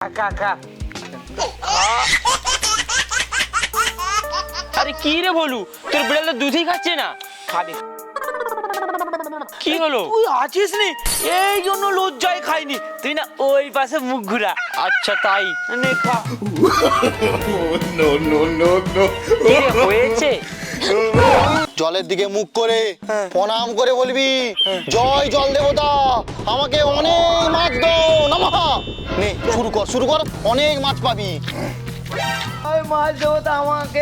কাকা আরে কি রে বলু, তোর বিড়াল দুধই খাচ্ছে না। খাবে কি হলো? তুই আছিস নি এই জন্য লজ্জায় খাইনি। তুই না ওই পাশে মুখ ঘুরা। আচ্ছা তাই নে খা। কি রে হয়েছে? জলের দিকে মুখ করে প্রণাম করে বলবি, জয় জল দেবতা, আমাকে অনেক মাছ দাও নমঃ। নে শুরু কর অনেক মাছ পাবি। ওই মাছ দেবতা আমাকে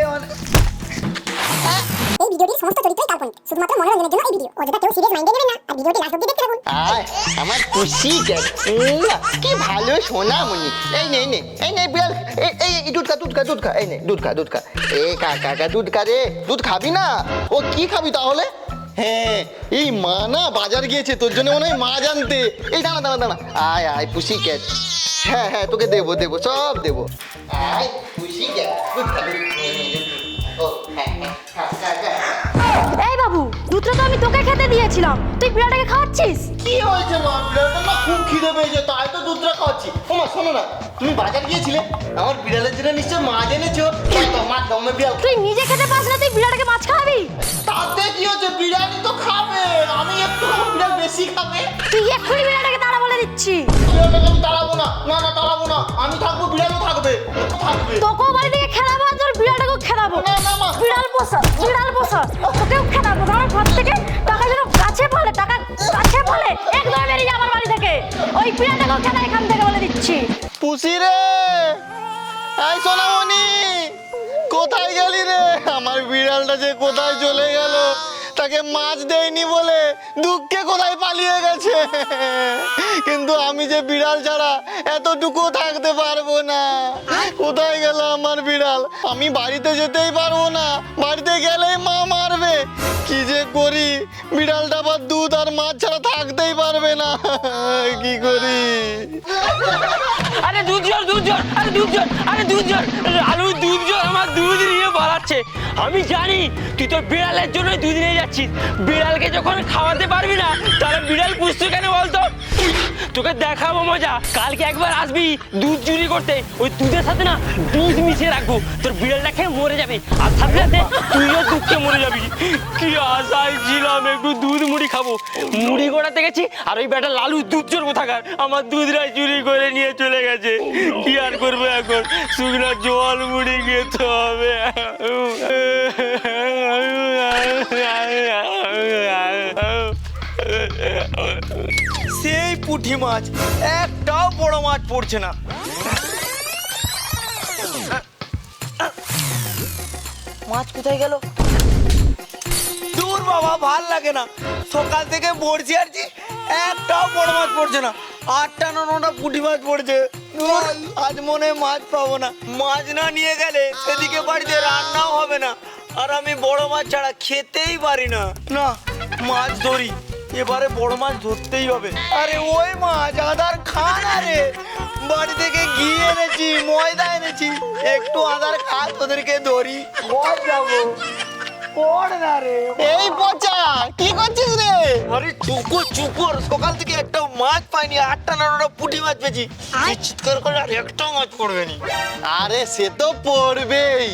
এই ভিডিওটির সমস্ত চরিত্রই কাল্পনিক, শুধুমাত্র মনোরঞ্জনের জন্য এই ভিডিও। অযথা কেউ সিরিয়াস মাইন্ডে নেবেন না আর ভিডিওটি লাস্ট অবধি দেখতে থাকুন। আয় আমার খুশি কি ভালো সোনামণি। এই নে বিড়াল, এই দুধ খা, এই নে দুধ খা। এই কাকা দুধ খা রে, দুধ খাবি না? ও কি খাবি তাহলে? হ্যাঁ এই মা না বাজার গিয়েছে, তোর জন্য মনে হয় মাছ আনতে। এই দাঁড়া আয় পুষি ক্যাট। হ্যাঁ তোকে দেবো সব দেবো। আয় পুষি ক্যাট দুধ খা। ও হ্যাঁ এই বাবু, দুধটা তো আমি তোকে খেতে দিয়েছিলাম, তুই বিড়ালটাকে খাওয়াচ্ছিস? কি হয়েছে মা? বিড়ালটা না খুব খিদে পেয়েছে, তাই তো দুধটা খাওয়াচ্ছি। ও মা শোনো না, তুমি বাজার গিয়েছিলে, আমার বিড়ালের জন্য নিশ্চয় মাছ এনেছো। মা দমে বিড়াল। তুই নিজে খেতে পাস না, তুই বিড়ালটাকে মাছ খাওয়াবি? তাতে কি হচ্ছে, বিড়ালই তো খাবে, আমি একটু খাবো, বিড়াল বেশি খাবে। তুই এক্ষুনি বিড়ালটাকে তাড়া বলে দিচ্ছি। বিড়ালটাকে আমি তাড়াবো না, তাড়াবো না, আমি থাকবো, বিড়ালও থাকবে। তোকেও বাড়ি থেকে খেলাবো আর তোর বিড়ালটাকেও খেলাবো। না, মা। বিড়াল পোষা তোকেও খেলাবো। আমার ঘর থেকে টাকা যেন গাছে ফলে, একদম বেরিয়ে যা আমার বাড়ি থেকে। ওই বিড়ালটাকেও খেলা এখান থেকে বলে দিচ্ছি। পুষি রে, এই সোনামণি, কোথায় গেলি রে? আমার বিড়ালটা যে কোথায় চলে গেল, তাকে মাছ দেয়নি বলে দুঃখে কোথায় পালিয়ে গেছে। কিন্তু আমি যে বিড়াল ছাড়া এতটুকু থাকতে পারবো না। কোথায় গেল আমার বিড়াল? আমি বাড়িতে যেতেই পারবো না, বাড়িতে গেলেই মা মারবে। কি যে করি, বিড়ালটা আবার দুধ আর মাছ ছাড়া থাকতেই পারবে না। কি করি? আরে দুধ জল আলু দুধ জল আমার দুধ নিয়ে পালাচ্ছে। আমি জানি তুই তো বিড়ালের জন্য দুধ নিয়ে যাচ্ছিস। বিড়ালকে যখন খাওয়াতে পারবি না, তাহলে বিড়াল পুষছো কেন বলতো? তোকে দেখাবো মজা। কালকে একবার আসবি দুধ চুরি করতে, ওই দুধের সাথে না দুধ মিশিয়ে রাখবো, তোর বিড়ালটা খেয়ে মরে যাবে আর সাথে সাথে তুইও দুধকে মরে যাবি। কি আশায় ছিলাম একটু দুধ মুড়ি খাবো, মুড়ি গোড়াতে গেছি আর ওই বেটা লালু দুধ চড়বো থাকার আমার দুধটাই চুরি করে নিয়ে চলে গেছে। কি আর করবো এখন, শুকনো জল মুড়ি খেতে হবে। সেই পুঁটি মাছ, একটাও বড় মাছ পড়ছে না। মাছ কোথায় গেল? দূর বাবা, ভাল লাগে না, সকাল থেকে বড়ছি আরছি, একটাও বড় মাছ পড়ছে না। 8টা 9টা পুঁটি মাছ পড়ছে। দূর, আজ মনে হয় মাছ পাবো না। মাছ না নিয়ে গেলে সেদিকে বাড়িতে রান্নাও হবে না, আর আমি বড় মাছ ছাড়া খেতেই পারি না। না, মাছ ধরি, এবারে বড় মাছ ধরতেই হবে। আরে ওই মাছ আদার খান। আরে বাড়ি থেকে ঘি এনেছি, ময়দা এনেছি, একটু আদার খা, তোদেরকে ধরি। ঘর যাবো, পড় না রে। এই পচা, কি করছিস রে? আরে চুকুর, সকাল থেকে একটা মাছ পাইনি, 8টা 9টা পুঁটি মাছ পেয়েছি। চিৎকার করে আর একটাও মাছ পড়বে নি। আরে সে তো পড়বেই,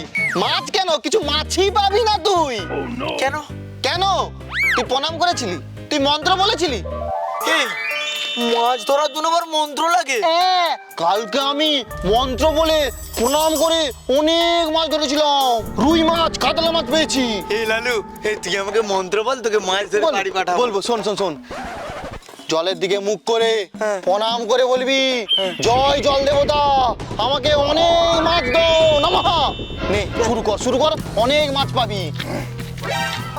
মাছ কেন, কিছু মাছই পাবি না তুই। কেন? কেন? তুই প্রণাম করেছিলি, তুই মন্ত্র বলেছিলি। এই মাছ ধরার জন্য আবার মন্ত্র লাগে? কালকে আমি মন্ত্র বলে প্রণাম করে অনেক মাছ ধরেছিলাম, রুই মাছ, কাতলা মাছ পেয়েছি। এই লালু, এই তুই আমাকে মন্ত্র বল, তোকে মাছ ধরে বাড়ি পাঠাবো। বলবো, শোন। জলের দিকে মুখ করে প্রণাম করে বলবি, জয় জল দেবতা, আমাকে অনেক মাছ দাও নমঃ। নে শুরু কর অনেক মাছ পাবি।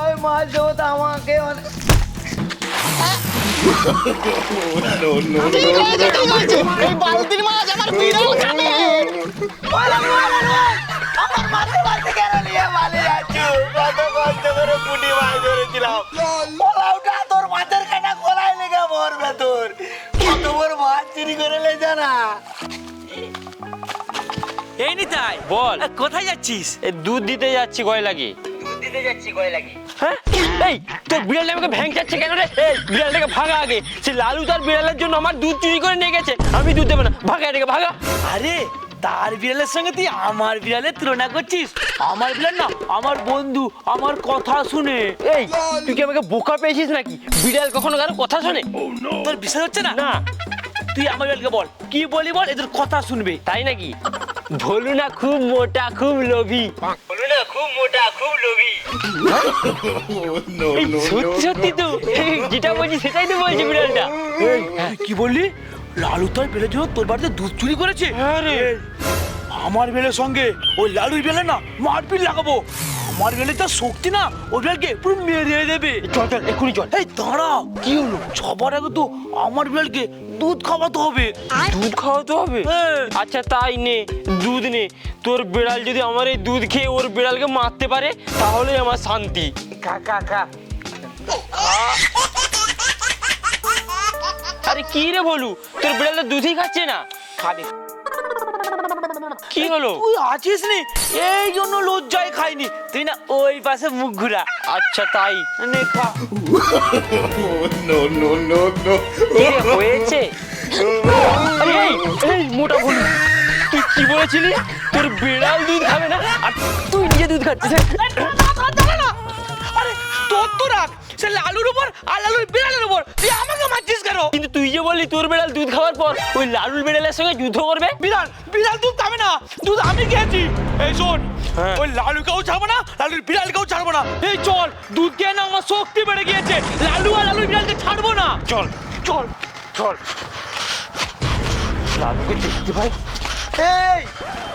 ওই মাছ দেবতা আমাকে ঠিক আছে, এই বালতির মাছ আমার বিড়াল খাবে। আমার মাছের বাড়িতে কেন নিয়ে পালিয়ে যাচ্ছ? কত কষ্ট করে পুঁটি মাছ ধরেছিলাম, পোলাওটা তোর মাছের কাটা গলায় লেগে মরবে। তোর কত বড় মাছ চুরি করে লে জানা। এই নিতাই বল। কোথায় যাচ্ছিস? দুধ দিতে যাচ্ছি, গয় লাগে। দুধ দিতে যাচ্ছি, গয় লাগে। হ্যাঁ এই তোর বিড়াল আমাকে ভ্যাংচাচ্ছে কেন রে? এই বিড়ালটাকে ভাগা আগে। সে লালু তার বিড়ালের জন্য আমার দুধ চুরি করে নিয়ে গেছে, আমি দুধ দেবো না, ভাগা এটাকে ভাগা। আরে তার বিড়ালের সঙ্গে তুই আমার বিড়ালের তুলনা করছিস? আমার বিড়াল না আমার বন্ধু, আমার কথা শুনে। এই তুই কি আমাকে বোকা পেয়েছিস নাকি? বিড়াল কখনো কারো কথা শোনে? তোর বিশ্বাস হচ্ছে না? না। তুই আমার বিড়ালকে বল, কি বলি বল, এদের কথা শুনবে। তাই নাকি? ভোলু না খুব মোটা খুব লোভী, ভোলু না খুব মোটা খুব লোভী। এই সত্যি সত্যি তো যেটা বলছি সেটাই তো বলছি বিড়ালটা। এই, তুই কি বললি? লালু তোর বিড়ালের জন্য তোর বাড়িতে দুধ চুরি করেছে? হ্যাঁ রে। এই, আমার বিড়ালের সঙ্গে ওই লালুর বিড়ালে না মারপিট লাগাবো। আমার বিড়ালে তো শক্তি না, ওই বিড়ালকে পুরো মেরে দেবে। চল চল এক্ষুনি চল। এই দাঁড়া, কি হলো? সবার আগে তো আমার বিড়ালকে দুধ খাওয়াতে হবে। দুধ খাওয়াতে হবে? হ্যাঁ। আচ্ছা তাই নে, দুধ নে। তোর বিড়াল যদি আমার এই দুধ খেয়ে ওর বিড়ালকে মারতে পারে তাহলে আমার শান্তি। খা খা খা। আরে কি রে বলু, তোর বিড়ালটা দুধই খাচ্ছে না? খাবে। কি হলো? তুই আছিস নি এই জন্য লজ্জায় খাইনি। তুই না ওই পাশে মুখ ঘুরা। আচ্ছা তাই। নে খা। কি রে, হয়েছে? আরে এই, এই মোটা বলু, তুই কি বলেছিলি? তোর বিড়াল দুধ খাবে না আর তুই নিজে দুধ খাচ্ছিস? আরে তোর তো রাখ সে লালুর উপর আর লালুর বিড়ালের উপর, তুই আমাকে মারছিস কেন? কিন্তু তুই যে বললি তোর বিড়াল দুধ খাওয়ার পর ওই লালুর বিড়ালের সঙ্গে যুদ্ধ করবে। বিড়াল বিড়াল দুধ খাবে না, দুধ আমি খেয়েছি। এই শোন, হ্যাঁ। ওই লালুকেও ছাড়বো না, লালুর বিড়ালকেও ছাড়বো না। এই চল, দুধ খেয়ে না আমার শক্তি বেড়ে গিয়েছে, লালু আর লালুর বিড়ালকে ছাড়বো না। চল চল চল। লালুকে দেখতে ভাই। এই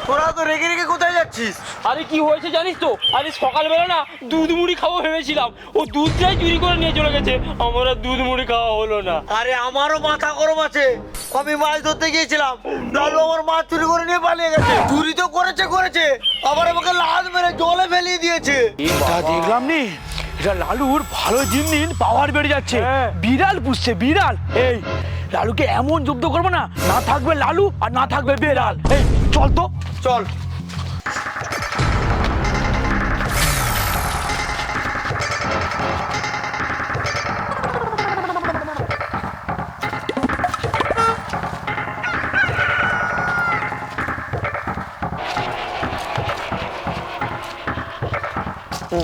তোরা তো রেগে রেগে কোথায় যাচ্ছিস? আরে কি হয়েছে জানিস তো? আরে সকালবেলা না দুধ মুড়ি খাবো ভেবেছিলাম, ও দুধটাই চুরি করে নিয়ে চলে গেছে, আমার আর দুধ মুড়ি খাওয়া হলো না। আরে আমারও মাথা গরম আছে। আমি মাছ ধরতে গিয়েছিলাম, লালু আমার মাছ চুরি করে নিয়ে পালিয়ে গেছে। চুরি তো করেছে, আবার আমাকে লাল মেরে জলে ফেলিয়ে দিয়েছে। এটা দেখলাম নি, এটা লালুর ভালো দিন দিন পাওয়ার বেড়ে যাচ্ছে। বিড়াল পুষছে বিড়াল। এই লালুকে এমন যুদ্ধ করবো না, না থাকবে লালু আর না থাকবে বিড়াল। এই চল তো চল।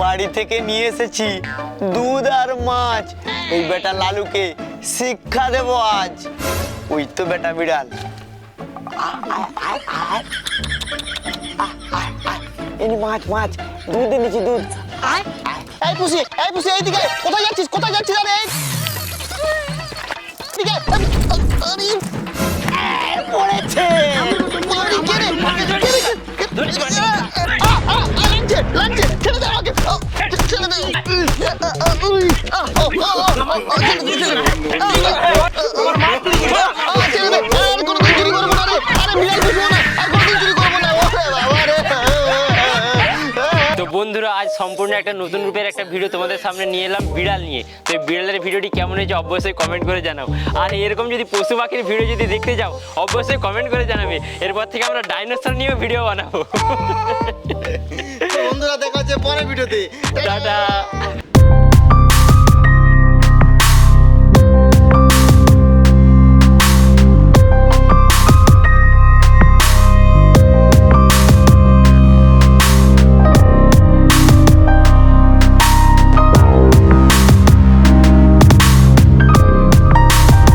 বাড়ি থেকে নিয়ে এসেছি দুধ আর মাছ। এই বেটা লালুকে শিক্ষা দেব আজ। ওই তো বেটা বিড়াল। এনি মাছ মাছ, দুধ এনেছি দুধ। এই পুষি এইদিকে, কোথায় যাচ্ছিস আরে? পড়েছে। লাগছে ছেড়ে দে আমাকে, ছেড়ে দে। আর কোনোদিন চুরি করবো না রে। আরে বিড়াল পুষবো না, আর কোনোদিন চুরি করবো না। ওরে বাবা রে। তো বন্ধুরা আজ সম্পূর্ণ একটা নতুন রূপের একটা ভিডিও তোমাদের সামনে নিয়ে এলাম বিড়াল নিয়ে। তো এই বিড়ালের ভিডিওটি কেমন হয়েছে অবশ্যই কমেন্ট করে জানাও। আর এরকম যদি পশু পাখির ভিডিও যদি দেখতে যাও অবশ্যই কমেন্ট করে জানাবে। এরপর থেকে আমরা ডাইনোসর নিয়েও ভিডিও বানাবো। বন্ধুরা দেখা হচ্ছে পরের ভিডিওতে। টাটা।